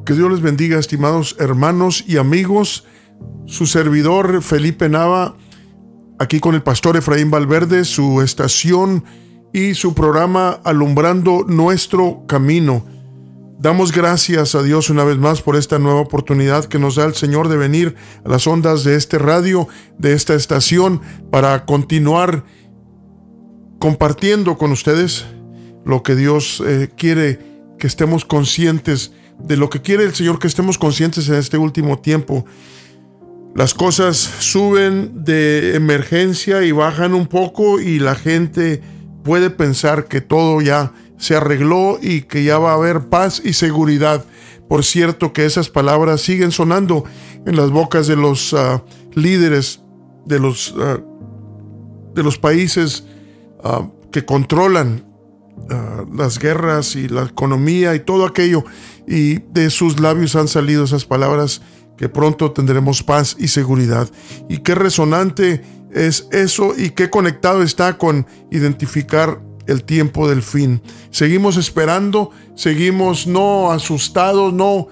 Que Dios les bendiga, estimados hermanos y amigos. Su servidor Felipe Nava, aquí con el pastor Efraín Valverde, su estación y su programa Alumbrando Nuestro Camino. Damos gracias a Dios una vez más por esta nueva oportunidad que nos da el Señor de venir a las ondas de este radio, de esta estación, para continuar compartiendo con ustedes lo que Dios quiere que estemos conscientes de lo que quiere el Señor, que estemos conscientes en este último tiempo. Las cosas suben de emergencia y bajan un poco, y la gente puede pensar que todo ya se arregló y que ya va a haber paz y seguridad. Por cierto, que esas palabras siguen sonando en las bocas de los líderes de los países que controlan las guerras y la economía y todo aquello, y de sus labios han salido esas palabras que pronto tendremos paz y seguridad. Y qué resonante es eso, y qué conectado está con identificar el tiempo del fin. Seguimos esperando, seguimos no asustados, no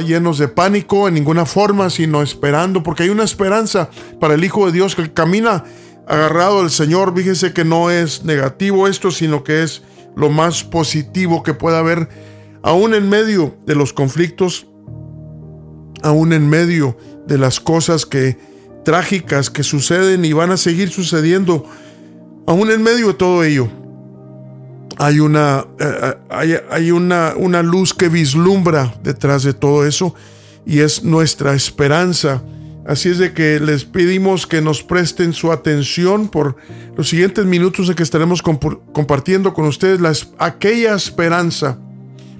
llenos de pánico en ninguna forma, sino esperando, porque hay una esperanza para el Hijo de Dios que camina agarrado al Señor. Fíjese que no es negativo esto, sino que es lo más positivo que pueda haber, aún en medio de los conflictos, aún en medio de las cosas trágicas que suceden y van a seguir sucediendo. Aún en medio de todo ello, hay una luz que vislumbra detrás de todo eso, y es nuestra esperanza. Así es de que les pedimos que nos presten su atención por los siguientes minutos en que estaremos compartiendo con ustedes aquella esperanza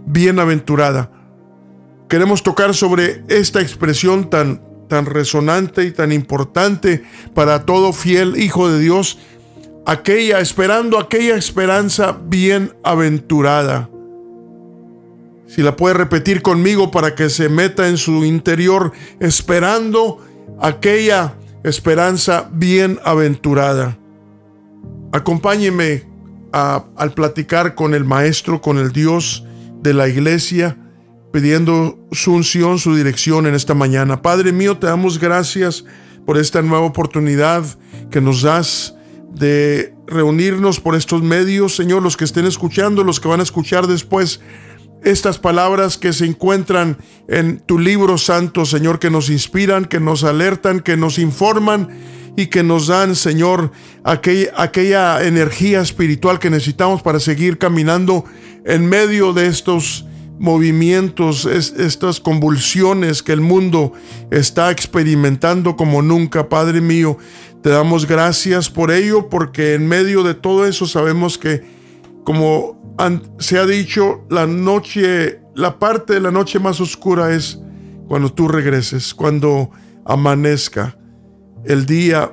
bienaventurada. Queremos tocar sobre esta expresión tan resonante y tan importante para todo fiel hijo de Dios, esperando aquella esperanza bienaventurada. Si la puede repetir conmigo para que se meta en su interior: esperando aquella esperanza bienaventurada. Acompáñeme al platicar con el Maestro, con el Dios de la iglesia, pidiendo su unción, su dirección en esta mañana. Padre mío, te damos gracias por esta nueva oportunidad que nos das de reunirnos por estos medios, Señor, los que estén escuchando, los que van a escuchar después estas palabras que se encuentran en tu libro santo, Señor, que nos inspiran, que nos alertan, que nos informan y que nos dan, Señor, aquella energía espiritual que necesitamos para seguir caminando en medio de estos movimientos, estas convulsiones que el mundo está experimentando como nunca. Padre mío, te damos gracias por ello, porque en medio de todo eso sabemos que, como se ha dicho, la parte de la noche más oscura es cuando tú regreses, cuando amanezca, el día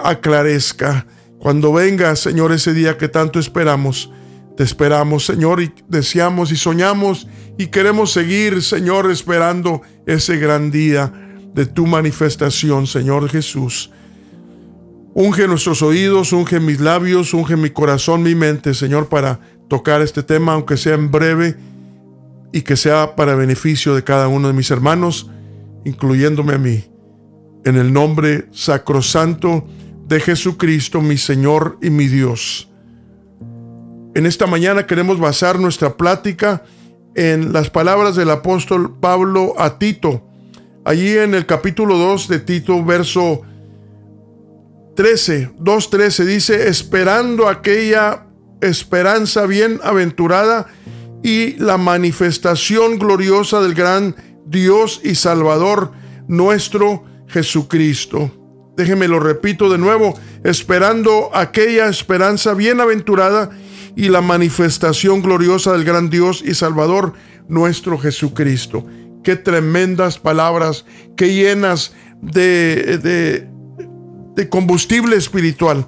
aclarezca, cuando venga, Señor, ese día que tanto esperamos. Te esperamos, Señor, y deseamos y soñamos y queremos seguir, Señor, esperando ese gran día de tu manifestación, Señor Jesús. Unge nuestros oídos, unge mis labios, unge mi corazón, mi mente, Señor, para tocar este tema, aunque sea en breve, y que sea para beneficio de cada uno de mis hermanos, incluyéndome a mí. En el nombre sacrosanto de Jesucristo, mi Señor y mi Dios. En esta mañana queremos basar nuestra plática en las palabras del apóstol Pablo a Tito. Allí en el capítulo 2 de Tito, verso 2:13 dice: esperando aquella esperanza bienaventurada y la manifestación gloriosa del gran Dios y Salvador nuestro Jesucristo. Déjeme lo repito de nuevo: esperando aquella esperanza bienaventurada y la manifestación gloriosa del gran Dios y Salvador nuestro Jesucristo. Qué tremendas palabras, qué llenas de combustible espiritual.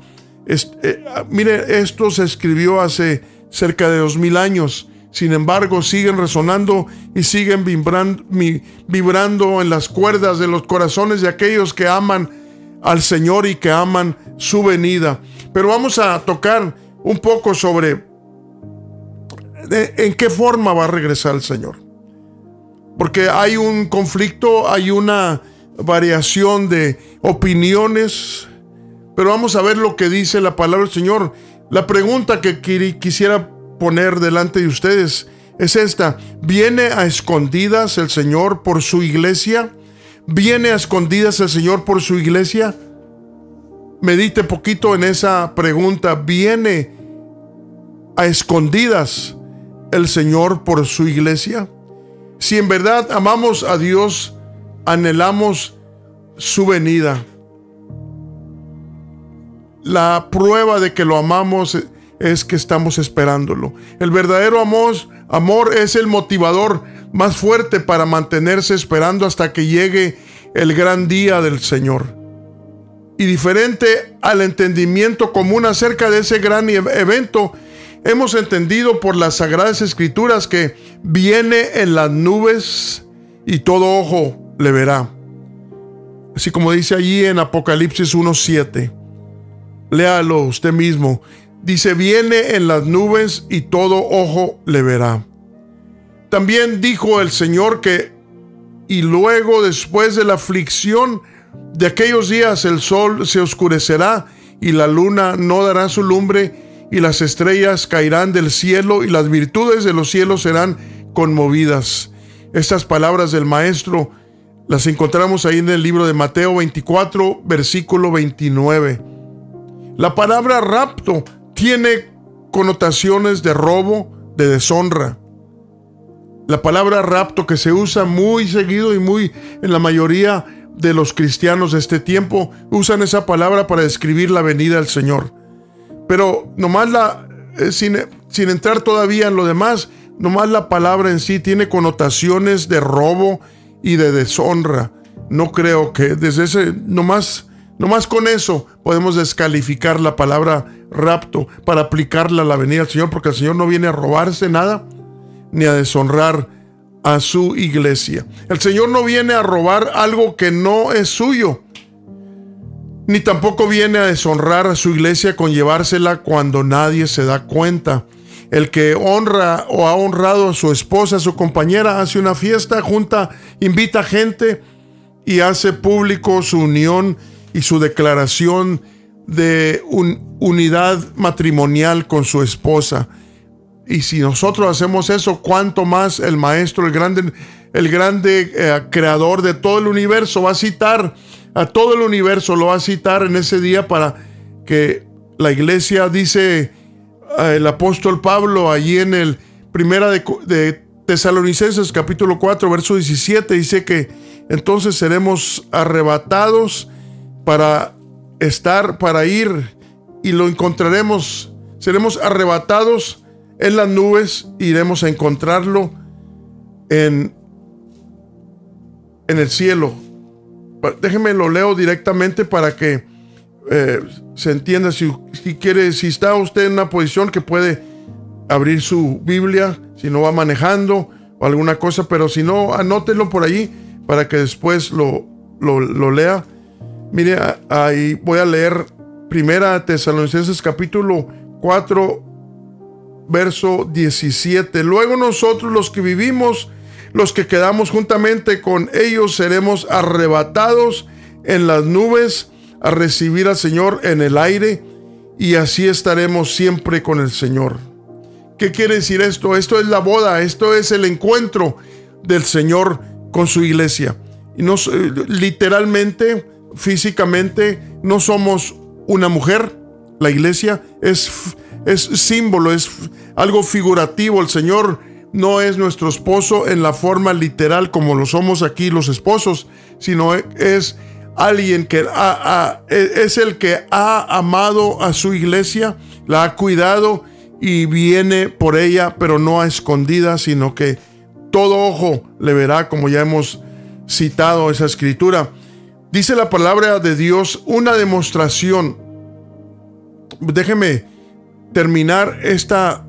Mire, esto se escribió hace cerca de 2000 años. Sin embargo, siguen resonando y siguen vibrando en las cuerdas de los corazones de aquellos que aman al Señor y que aman su venida. Pero vamos a tocar un poco sobre en qué forma va a regresar el Señor. porque hay un conflicto, hay una variación de opiniones, pero vamos a ver lo que dice la palabra del Señor. La pregunta que quisiera poner delante de ustedes es esta: ¿viene a escondidas el Señor por su iglesia? ¿Viene a escondidas el Señor por su iglesia? Medite poquito en esa pregunta. ¿Viene a escondidas el Señor por su iglesia? Si en verdad amamos a Dios, anhelamos su venida. La prueba de que lo amamos es que estamos esperándolo. El verdadero amor es el motivador más fuerte para mantenerse esperando hasta que llegue el gran día del Señor. Y diferente al entendimiento común acerca de ese gran evento, hemos entendido por las Sagradas Escrituras que viene en las nubes y todo ojo le verá. Así como dice allí en Apocalipsis 1:7. Léalo usted mismo. Dice: viene en las nubes y todo ojo le verá. También dijo el Señor que, y luego después de la aflicción de aquellos días, el sol se oscurecerá y la luna no dará su lumbre y las estrellas caerán del cielo y las virtudes de los cielos serán conmovidas. Estas palabras del Maestro las encontramos ahí en el libro de Mateo 24, versículo 29. La palabra rapto tiene connotaciones de robo, de deshonra. La palabra rapto, que se usa muy seguido y muy en la mayoría de los cristianos de este tiempo, usan esa palabra para describir la venida del Señor. Pero nomás sin entrar todavía en lo demás, nomás la palabra en sí tiene connotaciones de robo y de deshonra. No creo que desde ese nomás con eso podemos descalificar la palabra rapto para aplicarla a la venida del Señor, porque el Señor no viene a robarse nada ni a deshonrar a su iglesia. El Señor no viene a robar algo que no es suyo, ni tampoco viene a deshonrar a su iglesia con llevársela cuando nadie se da cuenta. El que honra o ha honrado a su esposa, a su compañera, hace una fiesta, invita gente y hace público su unión y su declaración de unidad matrimonial con su esposa. Y si nosotros hacemos eso, cuánto más el Maestro, el grande creador de todo el universo, va a citar a todo el universo, lo va a citar en ese día para que la iglesia, dice el apóstol Pablo allí en el primera de Tesalonicenses capítulo 4 verso 17, dice que entonces seremos arrebatados para ir y lo encontraremos. Seremos arrebatados en las nubes, iremos a encontrarlo en el cielo. Déjeme lo leo directamente para que se entienda. Si está usted en una posición que puede abrir su Biblia, si no va manejando o alguna cosa, pero si no, anótelo por allí para que después lo lea. Mire, ahí voy a leer Primera Tesalonicenses capítulo 4, verso 17. Luego nosotros los que vivimos, los que quedamos juntamente con ellos, seremos arrebatados en las nubes a recibir al Señor en el aire, y así estaremos siempre con el Señor. ¿Qué quiere decir esto? Esto es la boda, esto es el encuentro del Señor con su iglesia. Y no, literalmente, físicamente, no somos una mujer. La iglesia es símbolo, es algo figurativo. El Señor no es nuestro esposo en la forma literal como lo somos aquí los esposos, sino es alguien que es el que ha amado a su iglesia, la ha cuidado y viene por ella, pero no a escondidas, sino que todo ojo le verá, como ya hemos citado esa escritura. Dice la palabra de Dios, una demostración. Déjeme terminar esta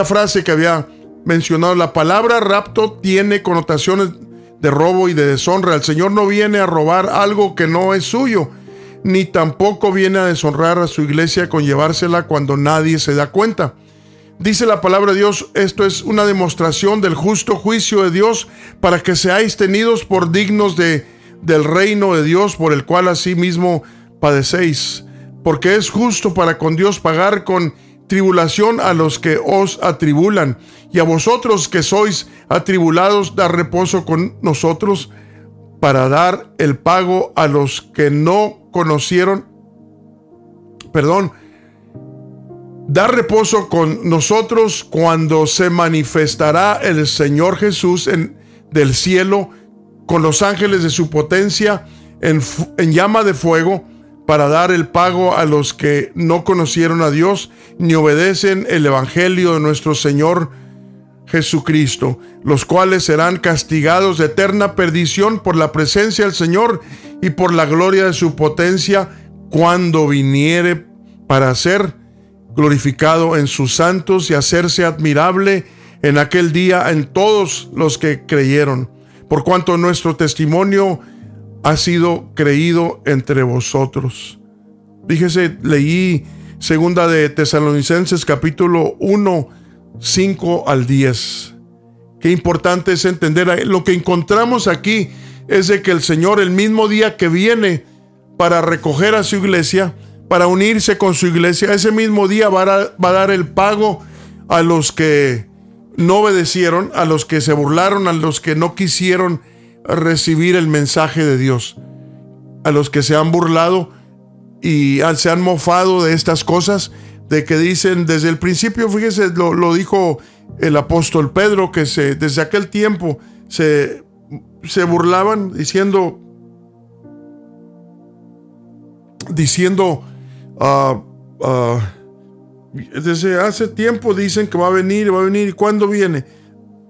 frase que había mencionado. La palabra rapto tiene connotaciones de robo y de deshonra. El Señor no viene a robar algo que no es suyo, ni tampoco viene a deshonrar a su iglesia con llevársela cuando nadie se da cuenta. Dice la palabra de Dios, esto es una demostración del justo juicio de Dios para que seáis tenidos por dignos del reino de Dios, por el cual asimismo padecéis. Porque es justo para con Dios pagar con tribulación a los que os atribulan, y a vosotros que sois atribulados, dar reposo con nosotros, para dar el pago a los que no conocieron, dar reposo con nosotros cuando se manifestará el Señor Jesús del cielo con los ángeles de su potencia en llama de fuego, para dar el pago a los que no conocieron a Dios ni obedecen el evangelio de nuestro Señor Jesucristo, los cuales serán castigados de eterna perdición por la presencia del Señor y por la gloria de su potencia, cuando viniere para ser glorificado en sus santos y hacerse admirable en aquel día en todos los que creyeron, por cuanto nuestro testimonio ha sido creído entre vosotros. Fíjese, leí segunda de Tesalonicenses capítulo 1, 5 al 10. Qué importante es entender. Lo que encontramos aquí es de que el Señor, el mismo día que viene para recoger a su iglesia, para unirse con su iglesia, ese mismo día va a dar el pago a los que no obedecieron, a los que se burlaron, a los que no quisieron recibir el mensaje de Dios, a los que se han burlado y se han mofado de estas cosas, de que dicen desde el principio. Fíjese, lo dijo el apóstol Pedro, que desde aquel tiempo se burlaban diciendo desde hace tiempo dicen que va a venir, ¿y cuándo viene?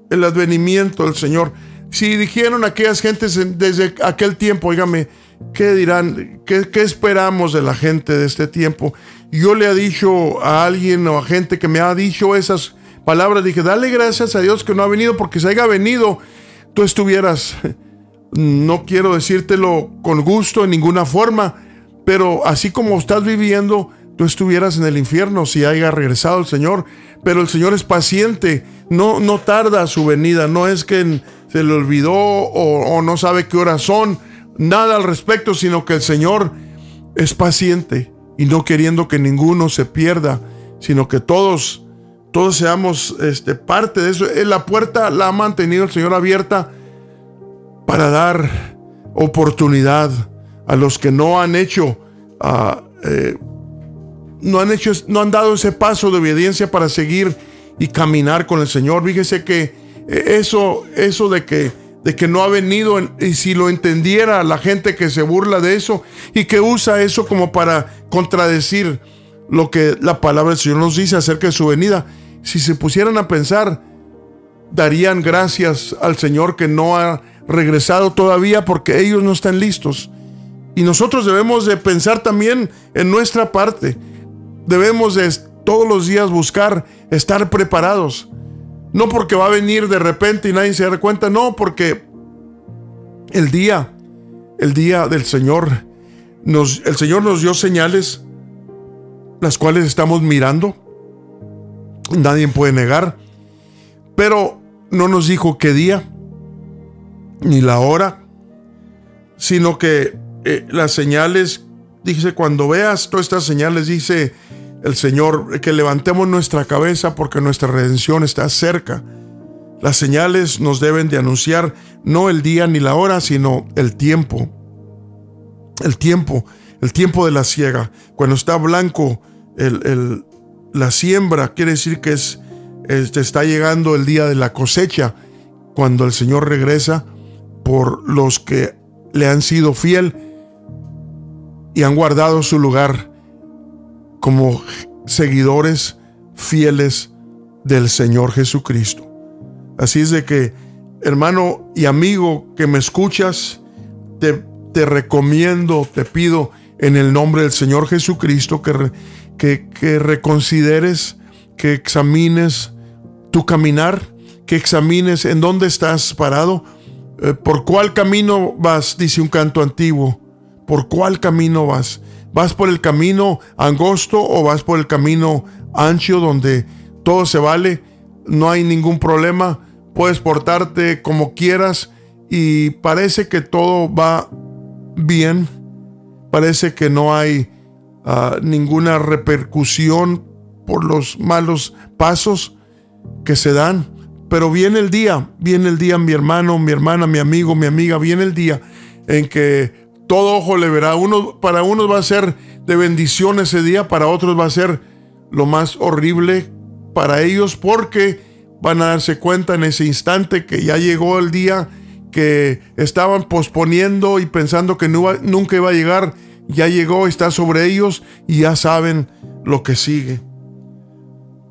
El advenimiento del Señor. Si dijeron aquellas gentes desde aquel tiempo, óigame, ¿qué dirán? ¿Qué esperamos de la gente de este tiempo? Yo le he dicho a alguien o a gente que me ha dicho esas palabras, dije, dale gracias a Dios que no ha venido, porque si haya venido, tú estuvieras, no quiero decírtelo con gusto en ninguna forma, pero así como estás viviendo, tú estuvieras en el infierno si haya regresado el Señor. Pero el Señor es paciente, no tarda su venida, no es que se le olvidó o no sabe qué horas son, nada al respecto, sino que el Señor es paciente y no queriendo que ninguno se pierda, sino que todos seamos parte de eso. La puerta la ha mantenido el Señor abierta para dar oportunidad a los que no han hecho, no han dado ese paso de obediencia para seguir y caminar con el Señor. Fíjese que eso de que no ha venido, y si lo entendiera la gente que se burla de eso y que usa eso como para contradecir lo que la palabra del Señor nos dice acerca de su venida, si se pusieran a pensar, darían gracias al Señor que no ha regresado todavía, porque ellos no están listos. Y nosotros debemos de pensar también en nuestra parte. Debemos de todos los días buscar estar preparados. No porque va a venir de repente y nadie se da cuenta, no, porque el día del Señor, el Señor nos dio señales, las cuales estamos mirando. Nadie puede negar, pero no nos dijo qué día ni la hora, sino que las señales, dice, cuando veas todas estas señales, dice el Señor, que levantemos nuestra cabeza porque nuestra redención está cerca. Las señales nos deben de anunciar no el día ni la hora, sino el tiempo. El tiempo de la siega. Cuando está blanco la siembra, quiere decir que está llegando el día de la cosecha, cuando el Señor regresa por los que le han sido fiel y han guardado su lugar como seguidores fieles del Señor Jesucristo. Así es de que, hermano y amigo que me escuchas, te recomiendo, te pido en el nombre del Señor Jesucristo que reconsideres, que examines tu caminar, que examines en dónde estás parado, por cuál camino vas, dice un canto antiguo. ¿Por cuál camino vas? ¿Vas por el camino angosto o vas por el camino ancho donde todo se vale, no hay ningún problema, puedes portarte como quieras y parece que todo va bien, parece que no hay ninguna repercusión por los malos pasos que se dan. Pero viene el día, mi hermano, mi hermana, mi amigo, mi amiga, viene el día en que todo ojo le verá. Para unos va a ser de bendición ese día, para otros va a ser lo más horrible para ellos, porque van a darse cuenta en ese instante que ya llegó el día que estaban posponiendo y pensando que nunca iba a llegar. Ya llegó, está sobre ellos y ya saben lo que sigue.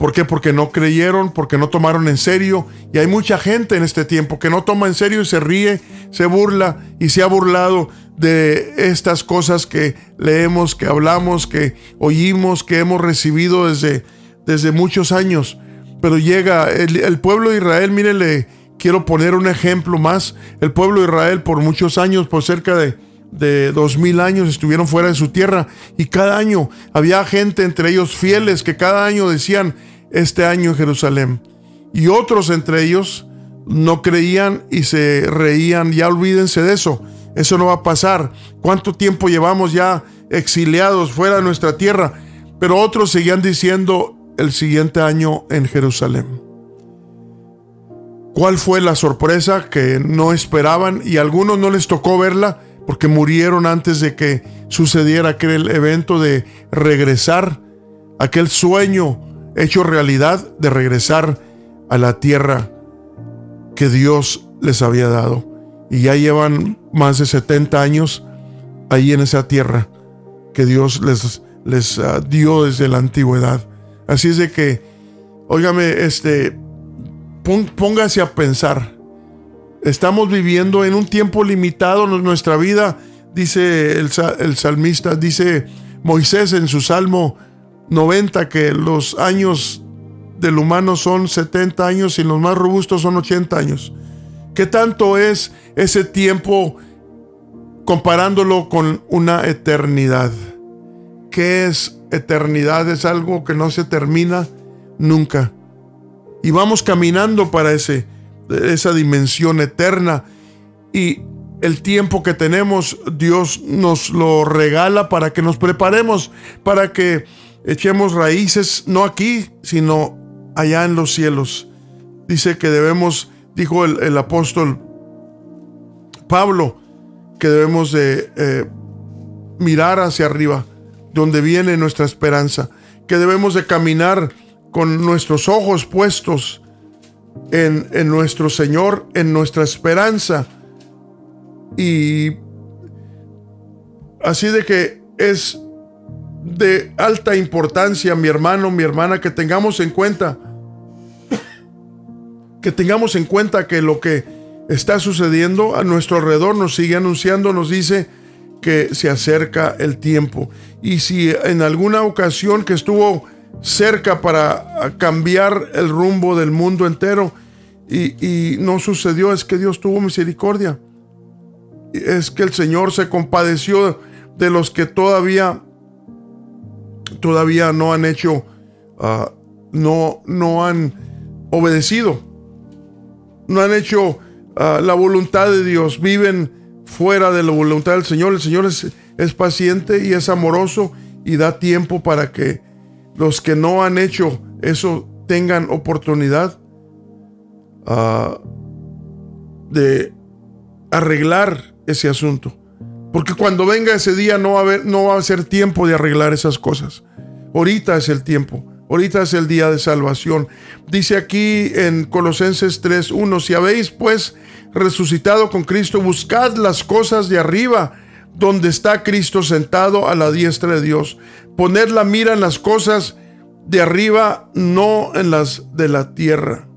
¿Por qué? Porque no creyeron, porque no tomaron en serio. Y hay mucha gente en este tiempo que no toma en serio y se ríe, se burla y se ha burlado de estas cosas que leemos, que hablamos, que oímos, que hemos recibido desde muchos años. Pero llega el pueblo de Israel. Mire, le quiero poner un ejemplo más. El pueblo de Israel por muchos años, por cerca de 2000 años estuvieron fuera de su tierra, y cada año había gente entre ellos fieles que cada año decían: este año en Jerusalén. Y otros entre ellos no creían y se reían: ya olvídense de eso, eso no va a pasar. ¿Cuánto tiempo llevamos ya exiliados fuera de nuestra tierra? Pero otros seguían diciendo: el siguiente año en Jerusalén. ¿Cuál fue la sorpresa que no esperaban? Y a algunos no les tocó verla porque murieron antes de que sucediera aquel evento de regresar, aquel sueño hecho realidad de regresar a la tierra que Dios les había dado. Y ya llevan más de 70 años ahí en esa tierra que Dios les dio desde la antigüedad. Así es de que, óigame, póngase a pensar. Estamos viviendo en un tiempo limitado en nuestra vida, dice el salmista, dice Moisés en su Salmo 90, que los años del humano son 70 años y los más robustos son 80 años. ¿Qué tanto es ese tiempo comparándolo con una eternidad? ¿Qué es eternidad? Es algo que no se termina nunca. Y vamos caminando para esa dimensión eterna, y el tiempo que tenemos Dios nos lo regala para que nos preparemos, para que echemos raíces, no aquí sino allá en los cielos. Dice que debemos, dijo el apóstol Pablo, que debemos de mirar hacia arriba, donde viene nuestra esperanza, que debemos de caminar con nuestros ojos puestos en nuestro Señor, en nuestra esperanza. Y así de que es de alta importancia, mi hermano, mi hermana, que tengamos en cuenta que lo que está sucediendo a nuestro alrededor nos sigue anunciando, nos dice que se acerca el tiempo. Y si en alguna ocasión que estuvo cerca para cambiar el rumbo del mundo entero y no sucedió, es que Dios tuvo misericordia. Es que el Señor se compadeció de los que todavía no han hecho, no han obedecido, no han hecho la voluntad de Dios, viven fuera de la voluntad del Señor. El Señor es paciente y es amoroso y da tiempo para que los que no han hecho eso tengan oportunidad de arreglar ese asunto, porque cuando venga ese día no va a ser tiempo de arreglar esas cosas. Ahorita es el tiempo, ahorita es el día de salvación. Dice aquí en Colosenses 3:1: si habéis pues resucitado con Cristo, buscad las cosas de arriba, donde está Cristo sentado a la diestra de Dios. Poned la mira en las cosas de arriba, no en las de la tierra.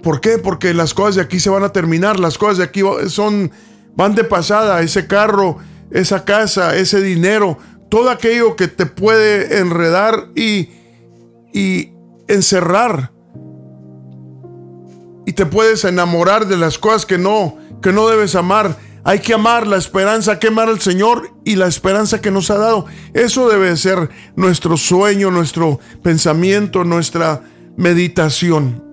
¿Por qué? Porque las cosas de aquí se van a terminar. Las cosas de aquí van de pasada. Ese carro, esa casa, ese dinero, todo aquello que te puede enredar y encerrar. Y te puedes enamorar de las cosas que no debes amar. Hay que amar la esperanza, hay que amar al Señor y la esperanza que nos ha dado. Eso debe ser nuestro sueño, nuestro pensamiento, nuestra meditación.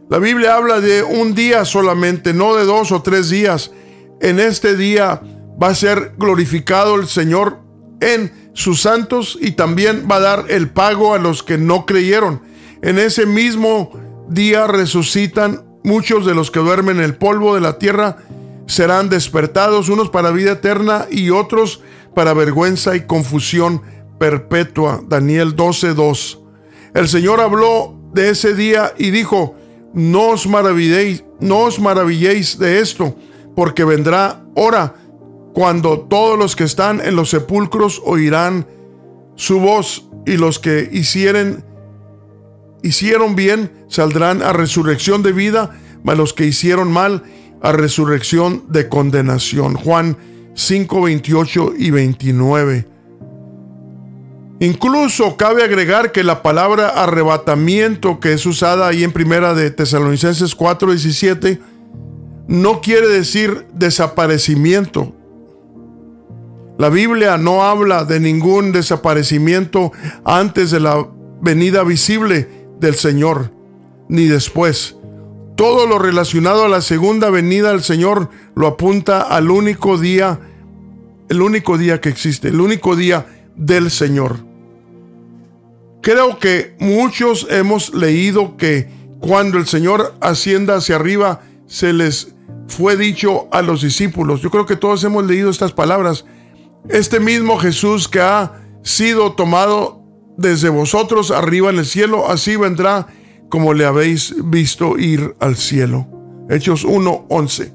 La Biblia habla de un día solamente, no de 2 o 3 días. En este día va a ser glorificado el Señor en sus santos y también va a dar el pago a los que no creyeron. En ese mismo día resucitan muchos de los que duermen en el polvo de la tierra, serán despertados, unos para vida eterna y otros para vergüenza y confusión perpetua. Daniel 12:2. El Señor habló de ese día y dijo: no os maravilléis de esto, porque vendrá hora cuando todos los que están en los sepulcros oirán su voz, y los que hicieron bien saldrán a resurrección de vida, mas los que hicieron mal a resurrección de condenación. Juan 5:28 y 29. Incluso cabe agregar que la palabra arrebatamiento, que es usada ahí en Primera de Tesalonicenses 4:17, no quiere decir desaparecimiento. La Biblia no habla de ningún desaparecimiento antes de la venida visible del Señor, ni después. Todo lo relacionado a la segunda venida del Señor lo apunta al único día, el único día que existe, el único día del Señor. Creo que muchos hemos leído que cuando el Señor ascienda hacia arriba, se les fue dicho a los discípulos. Yo creo que todos hemos leído estas palabras. Este mismo Jesús que ha sido tomado desde vosotros arriba en el cielo, así vendrá como le habéis visto ir al cielo. Hechos 1:11.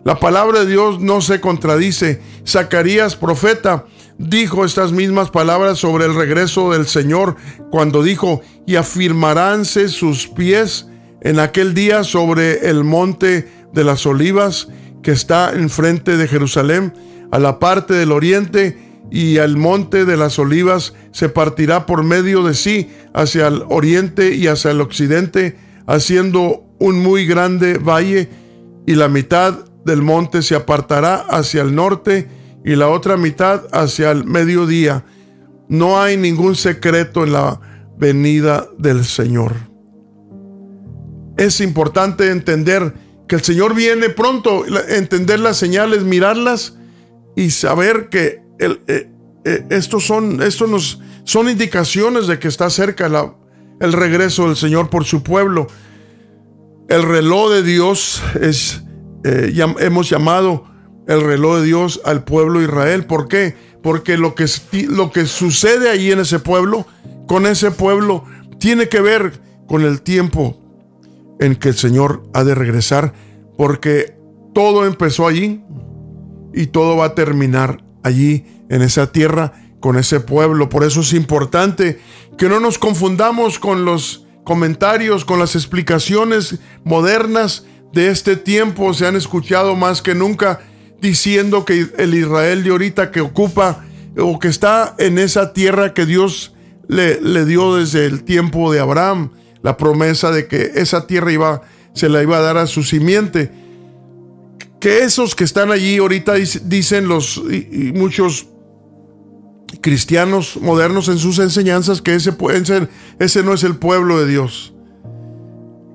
La palabra de Dios no se contradice. Zacarías, profeta, dijo estas mismas palabras sobre el regreso del Señor cuando dijo: y afirmaránse sus pies en aquel día sobre el monte de las olivas que está enfrente de Jerusalén, a la parte del oriente, y el monte de las olivas se partirá por medio de sí hacia el oriente y hacia el occidente, haciendo un muy grande valle, y la mitad del monte se apartará hacia el norte y la otra mitad hacia el mediodía. No hay ningún secreto en la venida del Señor. Es importante entender que el Señor viene pronto, entender las señales, mirarlas y saber que estos son indicaciones de que está cerca el regreso del Señor por su pueblo. El reloj de Dios hemos llamado el reloj de Dios al pueblo de Israel. ¿Por qué? Porque lo que sucede allí en ese pueblo, con ese pueblo, tiene que ver con el tiempo en que el Señor ha de regresar, porque todo empezó allí y todo va a terminar allí en esa tierra con ese pueblo. Por eso es importante que no nos confundamos con los comentarios, con las explicaciones modernas de este tiempo. Se han escuchado más que nunca diciendo que el Israel de ahorita que ocupa o que está en esa tierra que Dios le dio desde el tiempo de Abraham, la promesa de que esa tierra se la iba a dar a su simiente. Que esos que están allí ahorita dicen muchos cristianos modernos en sus enseñanzas que ese no es el pueblo de Dios,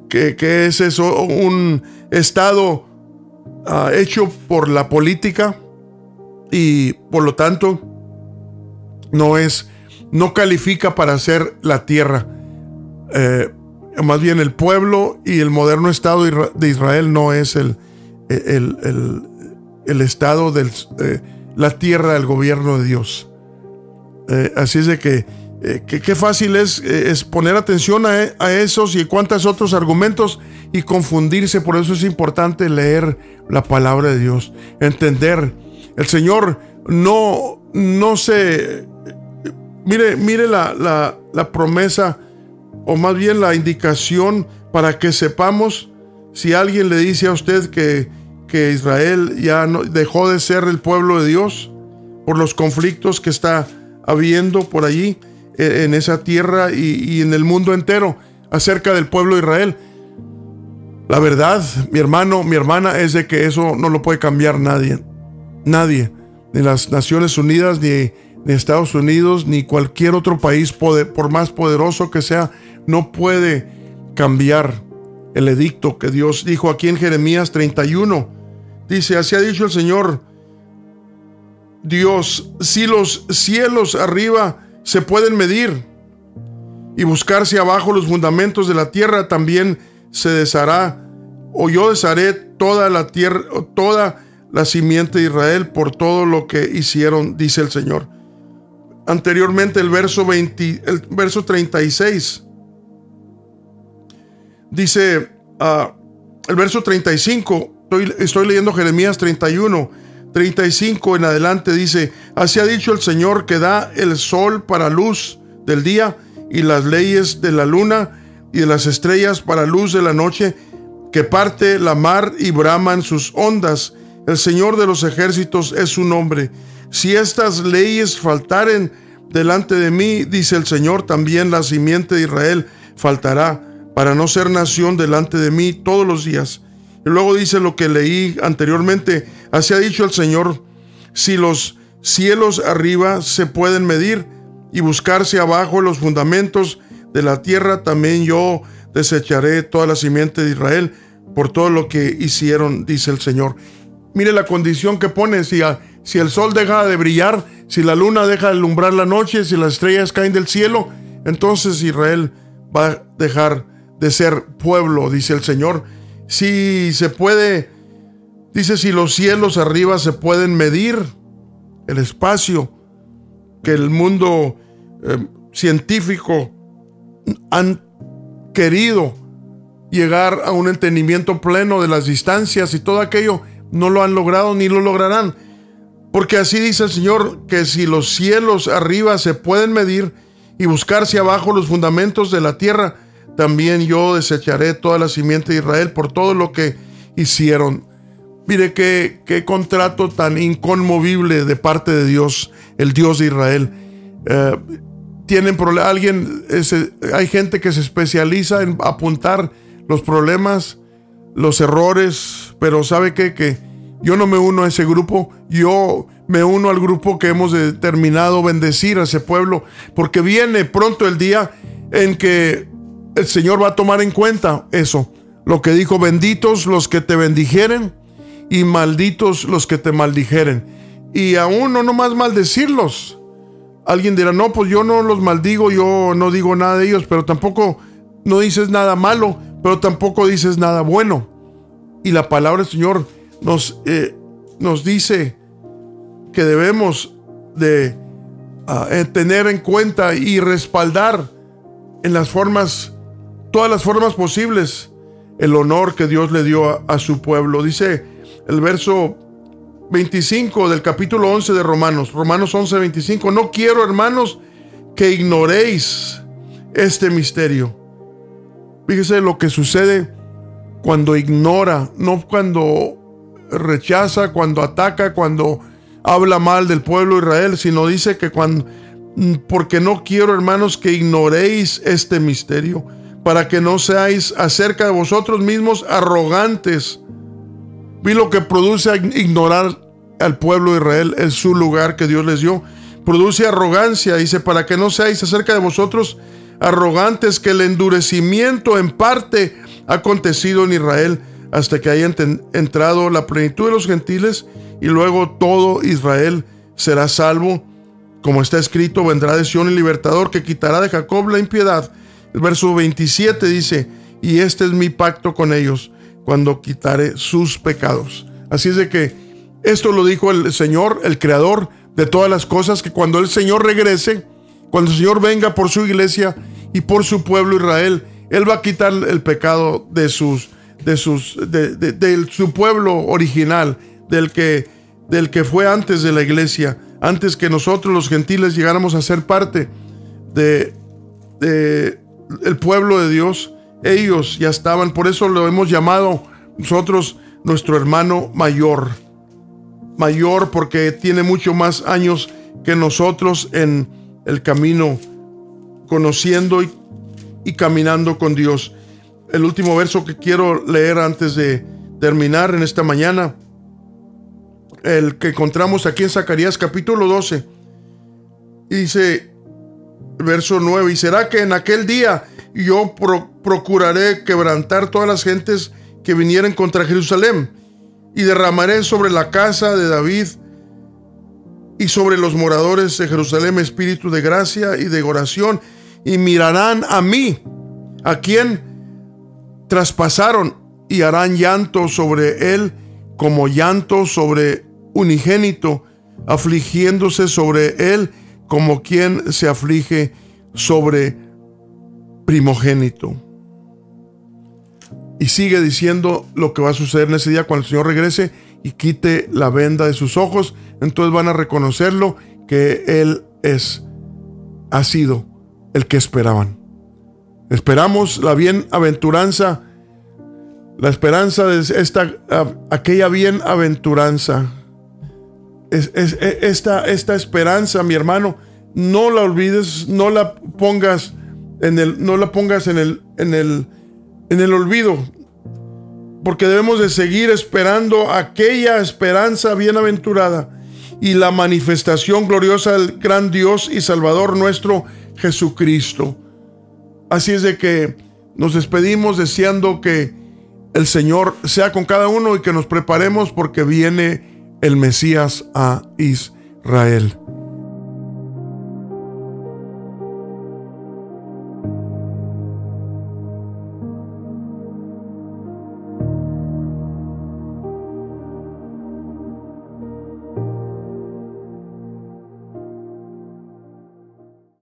que es eso, un estado hecho por la política, y por lo tanto no califica para ser la tierra. Más bien el pueblo y el moderno estado de Israel no es el estado de la tierra del gobierno de Dios. Así es de que qué fácil es poner atención a esos y cuantos otros argumentos y confundirse. Por eso es importante leer la palabra de Dios, entender. El Señor no se... Mire la promesa, o más bien la indicación, para que sepamos. Si alguien le dice a usted que Israel ya dejó de ser el pueblo de Dios por los conflictos que está habiendo por allí en esa tierra y en el mundo entero acerca del pueblo de Israel, La verdad, mi hermano, mi hermana, es de que eso no lo puede cambiar nadie. Nadie. Ni las Naciones Unidas, ni Estados Unidos, ni cualquier otro país, por más poderoso que sea, no puede cambiar el edicto que Dios dijo aquí en Jeremías 31. Dice, así ha dicho el Señor Dios, si los cielos arriba se pueden medir y buscarse abajo los fundamentos de la tierra, también se deshará, o yo desharé toda la tierra, toda la simiente de Israel por todo lo que hicieron, dice el Señor. Anteriormente el verso 36 dice, el verso 35, estoy leyendo Jeremías 31, 35 en adelante, dice, así ha dicho el Señor que da el sol para luz del día y las leyes de la luna y de las estrellas para luz de la noche, que parte la mar y braman sus ondas. El Señor de los ejércitos es su nombre. Si estas leyes faltaren delante de mí, dice el Señor, también la simiente de Israel faltará, para no ser nación delante de mí todos los días. Y luego dice lo que leí anteriormente, así ha dicho el Señor, si los cielos arriba se pueden medir y buscarse abajo los fundamentos de la tierra, también yo desecharé toda la simiente de Israel por todo lo que hicieron, dice el Señor. Mire la condición que pone, si el sol deja de brillar, si la luna deja de alumbrar la noche, si las estrellas caen del cielo, entonces Israel va a dejar de ser pueblo, dice el Señor. Si se puede, dice, si los cielos arriba se pueden medir, el espacio que el mundo científico han querido llegar a un entendimiento pleno de las distancias y todo aquello, no lo han logrado ni lo lograrán. Porque así dice el Señor, que si los cielos arriba se pueden medir y buscarse abajo los fundamentos de la tierra, también yo desecharé toda la simiente de Israel por todo lo que hicieron. Mire qué contrato tan inconmovible de parte de Dios, el Dios de Israel. Hay gente que se especializa en apuntar los problemas, los errores, pero ¿sabe qué? Que yo no me uno a ese grupo, yo me uno al grupo que hemos determinado bendecir a ese pueblo, porque viene pronto el día en que el Señor va a tomar en cuenta eso, lo que dijo, benditos los que te bendijeren y malditos los que te maldijeren. Y aún no nomás maldecirlos. Alguien dirá, no, pues yo no los maldigo, yo no digo nada de ellos, pero tampoco no dices nada malo, pero tampoco dices nada bueno. Y la palabra del Señor nos dice que debemos de tener en cuenta y respaldar en las formas, todas las formas posibles, el honor que Dios le dio a su pueblo. Dice el verso 25 del capítulo 11 de Romanos 11, 25, no quiero, hermanos, que ignoréis este misterio. Fíjese lo que sucede cuando ignora, no cuando rechaza, cuando ataca, cuando habla mal del pueblo de Israel, sino dice que porque no quiero, hermanos, que ignoréis este misterio, para que no seáis acerca de vosotros mismos arrogantes. Vi lo que produce ignorar al pueblo de Israel, en su lugar que Dios les dio. Produce arrogancia, dice, para que no seáis acerca de vosotros arrogantes, que el endurecimiento en parte ha acontecido en Israel, hasta que haya entrado la plenitud de los gentiles, y luego todo Israel será salvo. Como está escrito, vendrá de Sión el libertador, que quitará de Jacob la impiedad. El verso 27 dice, y este es mi pacto con ellos, cuando quitaré sus pecados. Así es de que esto lo dijo el Señor, el creador de todas las cosas, que cuando el Señor regrese, cuando el Señor venga por su iglesia y por su pueblo Israel, Él va a quitar el pecado de su pueblo original, del que fue antes de la iglesia, antes que nosotros los gentiles llegáramos a ser parte de el pueblo de Dios. Ellos ya estaban, por eso lo hemos llamado nosotros nuestro hermano mayor, porque tiene mucho más años que nosotros en el camino, conociendo y caminando con Dios. el último verso que quiero leer antes de terminar en esta mañana, el que encontramos aquí en Zacarías capítulo 12. Dice, verso 9, y será que en aquel día yo procuraré quebrantar todas las gentes que vinieren contra Jerusalén, y derramaré sobre la casa de David y sobre los moradores de Jerusalén espíritu de gracia y de oración, y mirarán a mí, a quien traspasaron, y harán llanto sobre él como llanto sobre unigénito, afligiéndose sobre él como quien se aflige sobre primogénito. Y sigue diciendo lo que va a suceder en ese día cuando el Señor regrese y quite la venda de sus ojos. Entonces van a reconocerlo, que Él ha sido el que esperaban. Esperamos la bienaventuranza, la esperanza de aquella bienaventuranza. Esta esperanza, mi hermano, no la olvides, no la pongas en el olvido, porque debemos de seguir esperando aquella esperanza bienaventurada y la manifestación gloriosa del gran Dios y Salvador nuestro Jesucristo. Así es de que nos despedimos deseando que el Señor sea con cada uno y que nos preparemos, porque viene el Mesías a Israel.